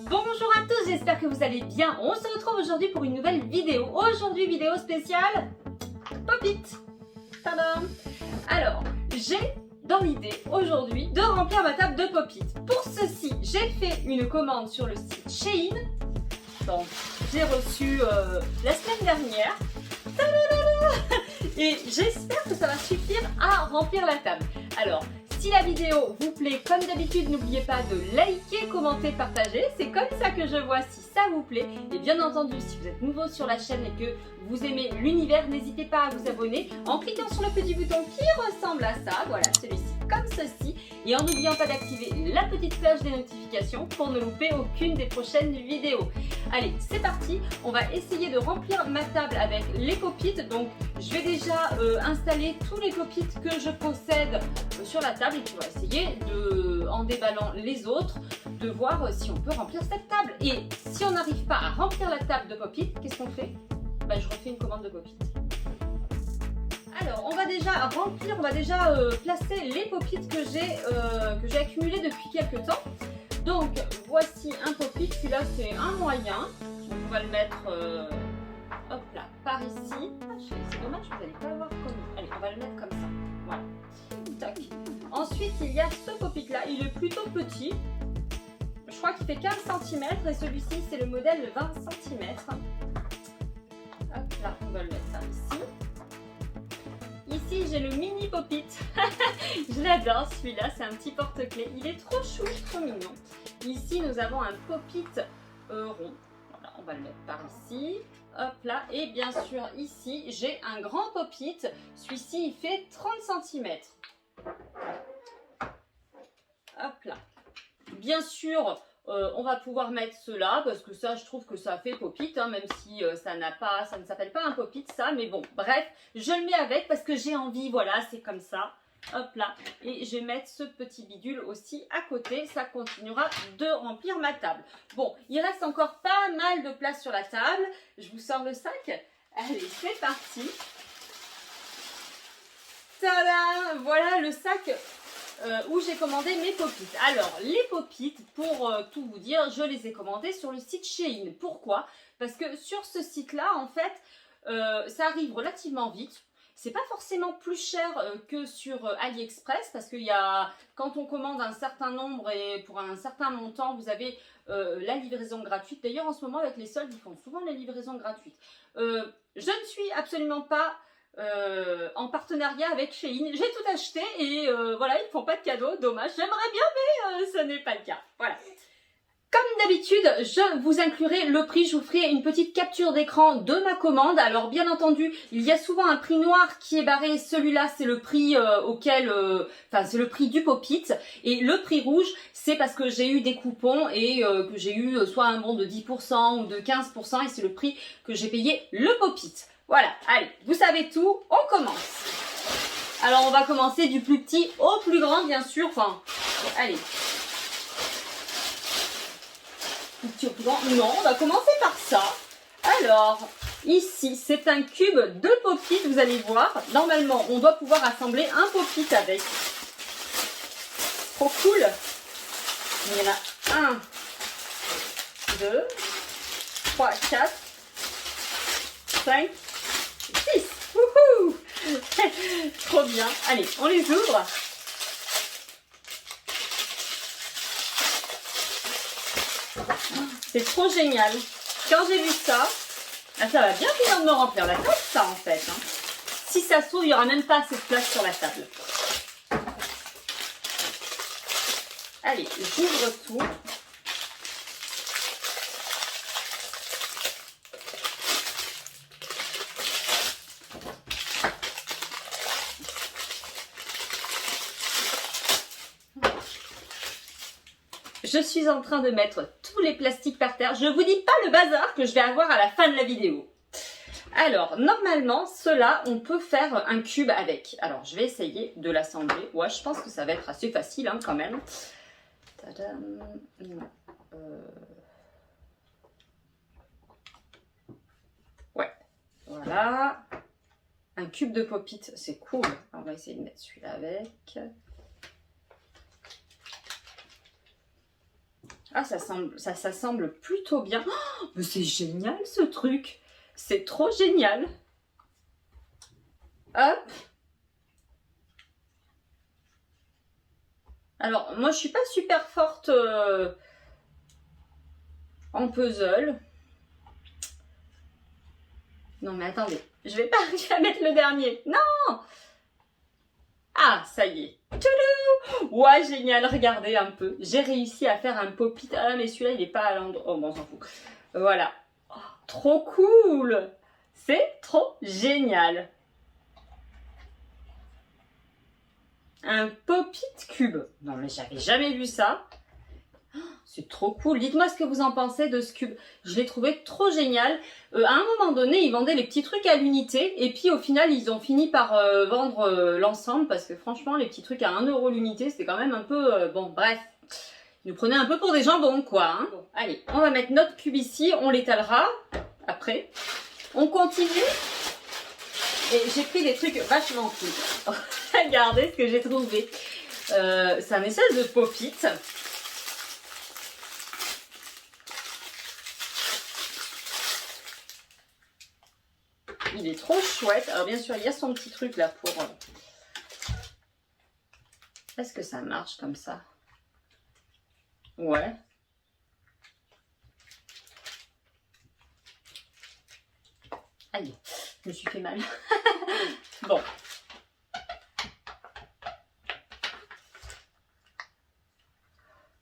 Bonjour à tous, j'espère que vous allez bien. On se retrouve aujourd'hui pour une nouvelle vidéo. Aujourd'hui, vidéo spéciale Pop-it. Tadam! Alors, j'ai dans l'idée aujourd'hui de remplir ma table de Pop-it. Pour ceci, j'ai fait une commande sur le site Shein. Donc, j'ai reçu la semaine dernière. Tadadada! Et j'espère que ça va suffire à remplir la table. Alors, si la vidéo vous plaît, comme d'habitude, n'oubliez pas de liker, commenter, partager. C'est comme ça que je vois si ça vous plaît. Et bien entendu, si vous êtes nouveau sur la chaîne et que vous aimez l'univers, n'hésitez pas à vous abonner en cliquant sur le petit bouton qui ressemble à ça. Voilà, celui-ci comme ceci. Et en n'oubliant pas d'activer la petite cloche des notifications pour ne louper aucune des prochaines vidéos. Allez, c'est parti. On va essayer de remplir ma table avec les Pop-it. Donc, je vais déjà installer tous les Pop-it que je possède sur la table. Et puis on va essayer de, en déballant les autres, de voir si on peut remplir cette table. Et si on n'arrive pas à remplir la table de Pop-it, qu'est-ce qu'on fait? Ben, je refais une commande de Pop-it. Alors, on va déjà remplir, on va déjà placer les Pop-it que j'ai accumulés depuis quelques temps. Donc, voici un Pop-it, celui-là c'est un moyen. Donc, on va le mettre hop là, par ici. C'est dommage, vous n'allez pas le voir comme. Allez, on va le mettre comme ça. Voilà. Tac. Ensuite, il y a ce Pop-it là, il est plutôt petit. Je crois qu'il fait 15 cm et celui-ci c'est le modèle 20 cm. Hop là, on va le mettre par ici. Ici j'ai le mini Pop-it. Je l'adore celui-là, c'est un petit porte-clés. Il est trop chou, trop mignon. Ici nous avons un Pop-it rond. Voilà, on va le mettre par ici. Hop là, et bien sûr ici j'ai un grand Pop-it. Celui-ci il fait 30 cm. Hop là. Bien sûr, on va pouvoir mettre cela parce que ça, je trouve que ça fait Pop-it, hein, même si ça ne s'appelle pas un Pop-it ça. Mais bon, bref, je le mets avec parce que j'ai envie. Voilà, c'est comme ça. Hop là. Et je vais mettre ce petit bidule aussi à côté. Ça continuera de remplir ma table. Bon, il reste encore pas mal de place sur la table. Je vous sors le sac. Allez, c'est parti. Tada! Voilà le sac où j'ai commandé mes Pop-it. Alors, les Pop-it, pour tout vous dire, je les ai commandés sur le site Shein. Pourquoi? Parce que sur ce site-là, en fait, ça arrive relativement vite. C'est pas forcément plus cher que sur AliExpress parce que quand on commande un certain nombre et pour un certain montant, vous avez la livraison gratuite. D'ailleurs, en ce moment, avec les soldes, ils font souvent la livraison gratuite. Je ne suis absolument pas en partenariat avec Shein. J'ai tout acheté et voilà, ils ne font pas de cadeaux. Dommage, j'aimerais bien, mais ce n'est pas le cas. Voilà. Comme d'habitude, je vous inclurai le prix, je vous ferai une petite capture d'écran de ma commande. Alors bien entendu, il y a souvent un prix noir qui est barré, celui-là c'est le prix c'est le prix du Pop-it. Et le prix rouge, c'est parce que j'ai eu des coupons et que j'ai eu soit un bon de 10% ou de 15% et c'est le prix que j'ai payé le Pop-it. Voilà, allez, vous savez tout, on commence. Alors on va commencer du plus petit au plus grand bien sûr, enfin, allez. Non, on va commencer par ça. Alors, ici, c'est un cube de Pop-it, vous allez voir. Normalement, on doit pouvoir assembler un Pop-it avec. Trop cool. Il y en a 1, 2, 3, 4, 5, 6. Wouhou. Trop bien. Allez, on les ouvre. C'est trop génial. Quand j'ai vu ça, ça va bien finir de me remplir la table, ça en fait. Hein. Si ça se trouve, il n'y aura même pas assez de place sur la table. Allez, j'ouvre tout. Je suis en train de mettre tous les plastiques par terre. Je ne vous dis pas le bazar que je vais avoir à la fin de la vidéo. Alors, normalement, cela, on peut faire un cube avec. Alors, je vais essayer de l'assembler. Ouais, je pense que ça va être assez facile hein, quand même. Tadam. Ouais, voilà. Un cube de Pop-it, c'est cool. On va essayer de mettre celui-là avec. Ah, ça semble plutôt bien. Oh, mais c'est génial ce truc. C'est trop génial. Hop. Alors, moi, je suis pas super forte en puzzle. Non, mais attendez. Je vais pas réussir à mettre le dernier. Non! Ah, ça y est. Toulou! Ouais, génial. Regardez un peu. J'ai réussi à faire un pop-it. Ah, mais celui-là, il est pas à l'endroit. Oh, bon, on s'en fout. Voilà. Oh, trop cool! C'est trop génial. Un pop-it cube. Non, mais j'avais jamais vu ça. C'est trop cool. Dites-moi ce que vous en pensez de ce cube. Je l'ai trouvé trop génial. À un moment donné, ils vendaient les petits trucs à l'unité. Et puis au final, ils ont fini par vendre l'ensemble. Parce que franchement, les petits trucs à 1 € l'unité, c'était quand même un peu... bon, bref. Ils nous prenaient un peu pour des jambons, quoi. Hein. Bon, allez, on va mettre notre cube ici. On l'étalera après. On continue. Et j'ai pris des trucs vachement cool. Regardez ce que j'ai trouvé. C'est un espèce de pop-it. Il est trop chouette. Alors bien sûr, il y a son petit truc là pour... Est-ce que ça marche comme ça? Ouais. Aïe, je me suis fait mal. Bon.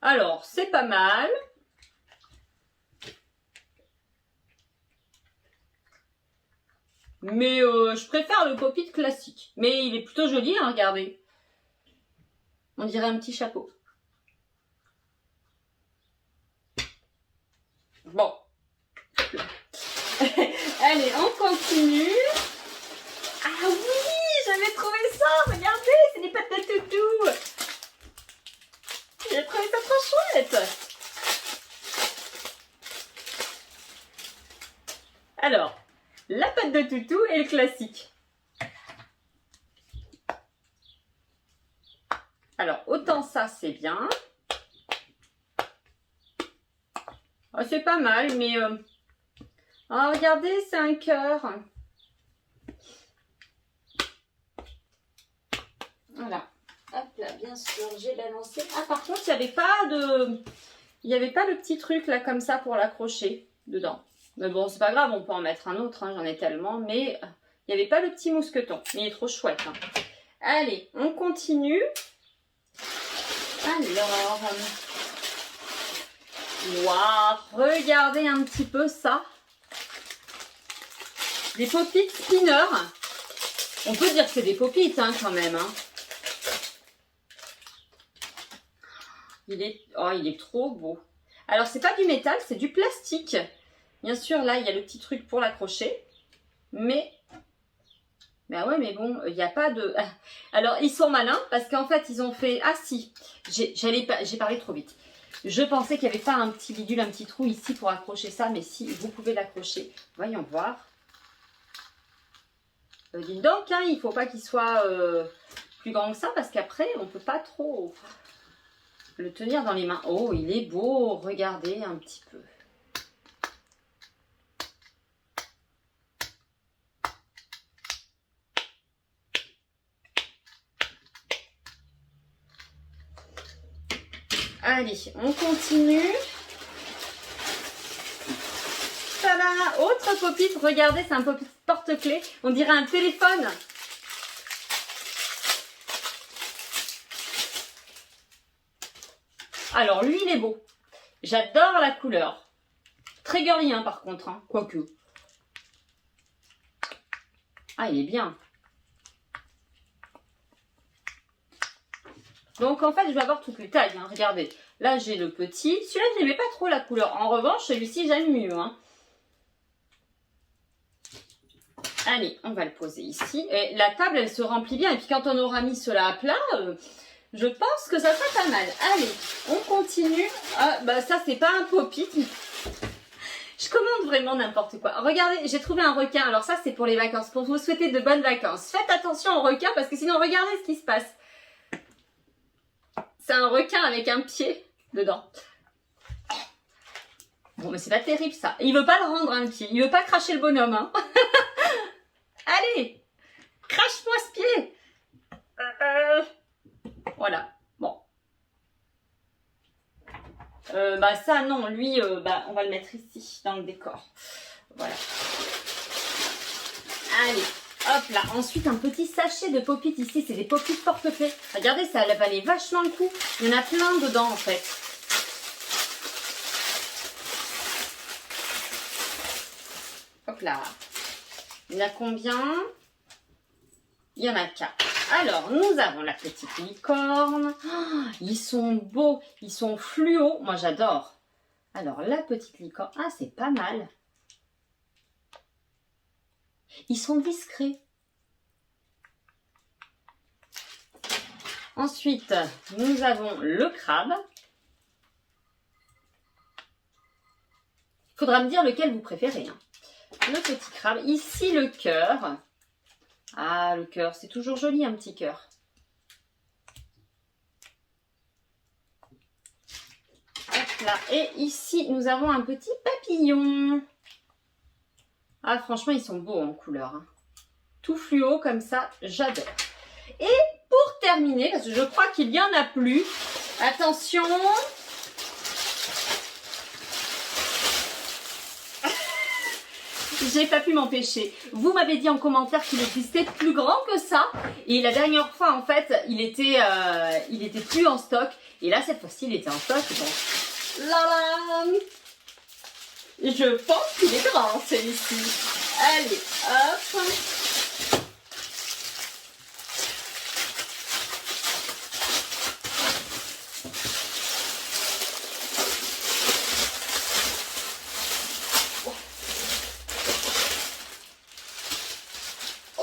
Alors, c'est pas mal. Mais je préfère le pop-it classique. Mais il est plutôt joli, hein, regardez. On dirait un petit chapeau. Bon. Allez, on continue. Ah oui, j'avais trouvé ça. Regardez, c'est des pâtes de toutou. J'ai trouvé ça trop chouette. Alors, la pâte de toutou et le classique. Alors, autant ça, c'est bien. Oh, c'est pas mal, mais... Oh, regardez, c'est un cœur. Voilà. Hop là, bien sûr, j'ai balancé. Ah, par contre, il n'y avait pas de... Il n'y avait pas le petit truc là, comme ça, pour l'accrocher dedans. Mais bon, c'est pas grave, on peut en mettre un autre, hein, j'en ai tellement. Mais il n'y avait pas le petit mousqueton. Mais il est trop chouette. Hein. Allez, on continue. Alors... Waouh, regardez un petit peu ça. Des pop-it spinners. On peut dire que c'est des pop-it hein, quand même. Hein. Il est trop beau. Alors, c'est pas du métal, c'est du plastique. Bien sûr, là, il y a le petit truc pour l'accrocher. Mais... Ben ouais, mais bon, il n'y a pas de... Alors, ils sont malins parce qu'en fait, ils ont fait... Ah si, j'ai parlé trop vite. Je pensais qu'il n'y avait pas un petit bidule, un petit trou ici pour accrocher ça. Mais si, vous pouvez l'accrocher. Voyons voir. Dites donc, hein, il ne faut pas qu'il soit plus grand que ça parce qu'après, on ne peut pas trop le tenir dans les mains. Oh, il est beau. Regardez un petit peu. Allez, on continue. Tada! Autre pop-it, regardez, c'est un pop-it porte-clés. On dirait un téléphone. Alors, lui, il est beau. J'adore la couleur. Très girly, hein, par contre. Hein. Quoique. Ah, il est bien. Donc, en fait, je vais avoir toutes les tailles. Hein. Regardez. Là, j'ai le petit. Celui-là, je n'aimais pas trop la couleur. En revanche, celui-ci, j'aime mieux. Hein. Allez, on va le poser ici. Et la table, elle se remplit bien. Et puis, quand on aura mis cela à plat, je pense que ça sera pas mal. Allez, on continue. Ah, bah ça, c'est pas un pop-it. Je commande vraiment n'importe quoi. Regardez, j'ai trouvé un requin. Alors ça, c'est pour les vacances. Pour vous souhaiter de bonnes vacances. Faites attention aux requins parce que sinon, regardez ce qui se passe. C'est un requin avec un pied dedans. Bon, mais c'est pas terrible ça. Il veut pas le rendre, hein, le pied. Il veut pas cracher le bonhomme, hein. Allez, crache-moi ce pied. Voilà, bon. Bah ça, non, lui, bah, on va le mettre ici, dans le décor. Voilà. Allez, hop là. Ensuite, un petit sachet de pop-it ici. C'est des pop-it porte-clés. Regardez, ça valait vachement le coup. Il y en a plein dedans, en fait. Hop là. Il y en a combien? Il y en a 4. Alors, nous avons la petite licorne. Oh, ils sont beaux. Ils sont fluo. Moi, j'adore. Alors, la petite licorne. Ah, c'est pas mal. Ils sont discrets. Ensuite, nous avons le crabe. Il faudra me dire lequel vous préférez, hein. Le petit crabe. Ici, le cœur. Ah, le cœur, c'est toujours joli, un petit cœur. Hop là. Et ici, nous avons un petit papillon. Ah, franchement, ils sont beaux en couleur, hein. Tout fluo comme ça, j'adore. Et pour terminer, parce que je crois qu'il n'y en a plus, attention. J'ai pas pu m'empêcher. Vous m'avez dit en commentaire qu'il existait plus grand que ça. Et la dernière fois, en fait, il était plus en stock. Et là, cette fois-ci, il était en stock. Bon. Là là. Je pense qu'il est grand, celui-ci. Allez, hop.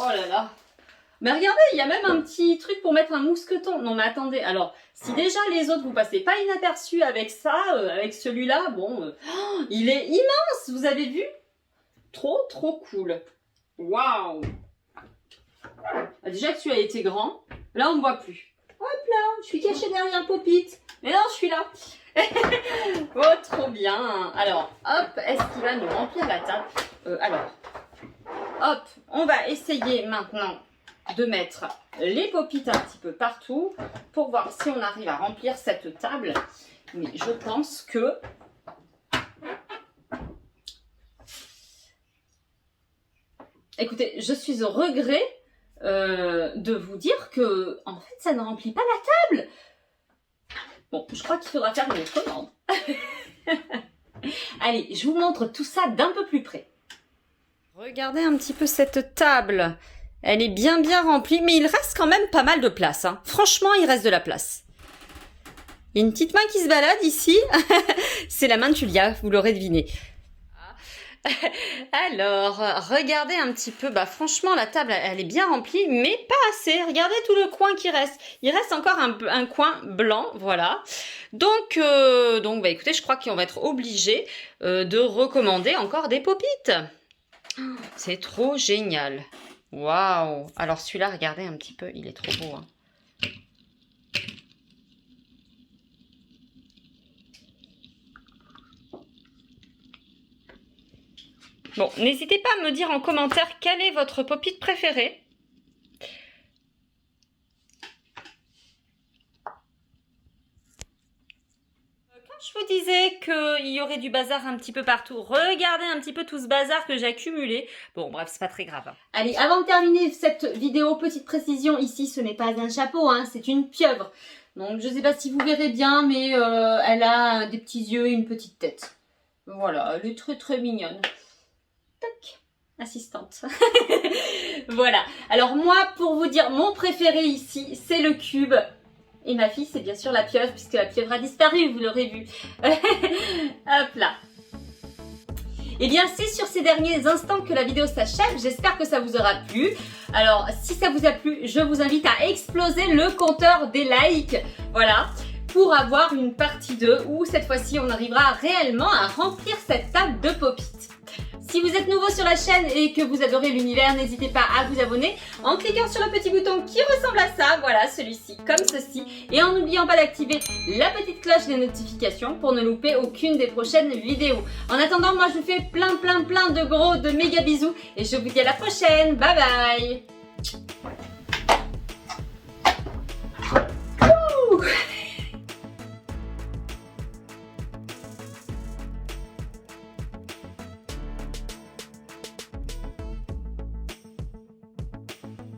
Oh là là. Mais regardez, il y a même un petit truc pour mettre un mousqueton. Non mais attendez, alors, si déjà les autres, vous passez pas inaperçus avec ça, avec celui-là, bon, il est immense, vous avez vu? Trop, trop cool. Waouh. Déjà que celui-là était grand, là on ne voit plus. Hop là, je suis cachée derrière le pop-it. Mais non, je suis là. Oh, trop bien. Alors, hop, est-ce qu'il va nous remplir la table? Alors, hop, on va essayer maintenant de mettre les pop-it un petit peu partout pour voir si on arrive à remplir cette table. Mais je pense que... Écoutez, je suis au regret de vous dire que, en fait, ça ne remplit pas la table. Bon, je crois qu'il faudra faire une autre commande. Allez, je vous montre tout ça d'un peu plus près. Regardez un petit peu cette table. Elle est bien remplie, mais il reste quand même pas mal de place, hein. Franchement, il reste de la place. Il y a une petite main qui se balade ici. C'est la main de Julia, vous l'aurez deviné. Alors, regardez un petit peu. Bah, franchement, la table, elle est bien remplie, mais pas assez. Regardez tout le coin qui reste. Il reste encore un coin blanc, voilà. Donc, bah, écoutez, je crois qu'on va être obligé de recommander encore des pop-it. C'est trop génial. Waouh! Alors celui-là, regardez un petit peu, il est trop beau, hein. Bon, n'hésitez pas à me dire en commentaire quel est votre pop-it préféré. Je vous disais qu'il y aurait du bazar un petit peu partout. Regardez un petit peu tout ce bazar que j'ai accumulé. Bon, bref, c'est pas très grave, hein. Allez, avant de terminer cette vidéo, petite précision, ici, ce n'est pas un chapeau, hein, c'est une pieuvre. Donc, je sais pas si vous verrez bien, mais elle a des petits yeux et une petite tête. Voilà, elle est très très mignonne. Tac, assistante. Voilà. Alors moi, pour vous dire, mon préféré ici, c'est le cube. Et ma fille, c'est bien sûr la pieuvre, puisque la pieuvre a disparu, vous l'aurez vu. Hop là. Et bien, c'est sur ces derniers instants que la vidéo s'achève. J'espère que ça vous aura plu. Alors, si ça vous a plu, je vous invite à exploser le compteur des likes. Voilà. Pour avoir une partie 2 où, cette fois-ci, on arrivera réellement à remplir cette table de pop-it. Si vous êtes nouveau sur la chaîne et que vous adorez l'univers, n'hésitez pas à vous abonner en cliquant sur le petit bouton qui ressemble à ça, voilà celui-ci, comme ceci, et en n'oubliant pas d'activer la petite cloche des notifications pour ne louper aucune des prochaines vidéos. En attendant, moi je vous fais plein de gros, de méga bisous et je vous dis à la prochaine, bye bye.